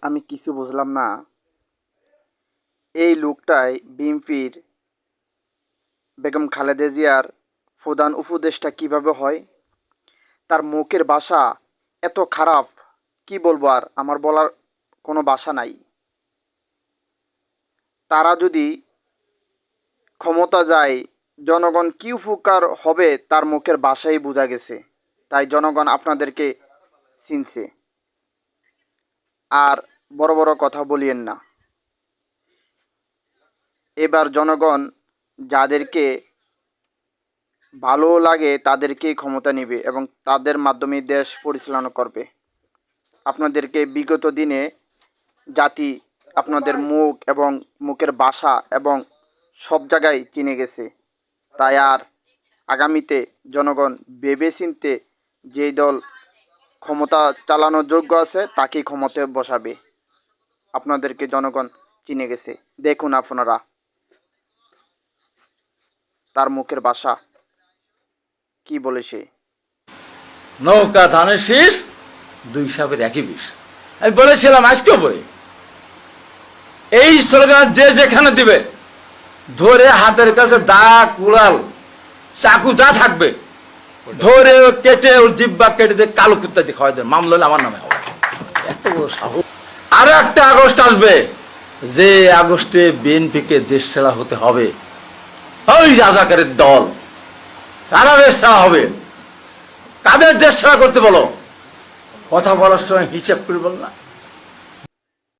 আমি কিছু বুঝলাম না। এই লোকটাই বিএনপির বেগম খালেদা জিয়ার প্রধান উপদেষ্টা কিভাবে হয়? তার মুখের ভাষা এত খারাপ, কি বলবো আর, আমার বলার কোনো ভাষা নাই। তারা যদি ক্ষমতা যায়, জনগণ কি উপকার হবে তার মুখের ভাষাই বোঝা গেছে। তাই জনগণ আপনাদেরকে চিনছে। আর বড় বড় কথা বলিয়েন না। এবার জনগণ যাদেরকে ভালো লাগে তাদেরকেই ক্ষমতা নিবে এবং তাদের মাধ্যমে দেশ পরিচালনা করবে। আপনাদেরকে বিগত দিনে জাতি আপনাদের মুখ এবং মুখের ভাষা এবং সব জায়গায় চিনে গেছে। তাই আর আগামীতে জনগণ ভেবেচিন্তে যেই দল ক্ষমতা চালানোর যোগ্য আছে তাকেই ক্ষমতায় বসাবে। আপনাদেরকে জনগণ চিনে গেছে। দেখুন আপনারা তার মুখের ভাষা কি বলে সে। নৌকা ধানের শীষ, দুই সাপের একই বিষ। আমি বলেছিলাম, আজকেও বলি, এই স্লোগান যে যেখানে দিবে, ধরে হাতের কাছে দা, কুড়াল, চাকু যা থাকবে, ধরে কেটে ওর জিব্বা কেটে দিয়ে কালো কুত্তা দিয়ে খাওয়াই দেন, মামলা হলে আমার নামে হবে। এত বড় সাহস। আরো একটা আগস্ট আসবে, যে আগস্টে বিএনপিকে দেশ ছাড়া হতে হবে। ওই রাজাকারের দল, তারা দেশ ছাড়া হবে। কাদের দেশ ছাড়া করতে বলো? কথা বলার সময় হিসাব করে বল না।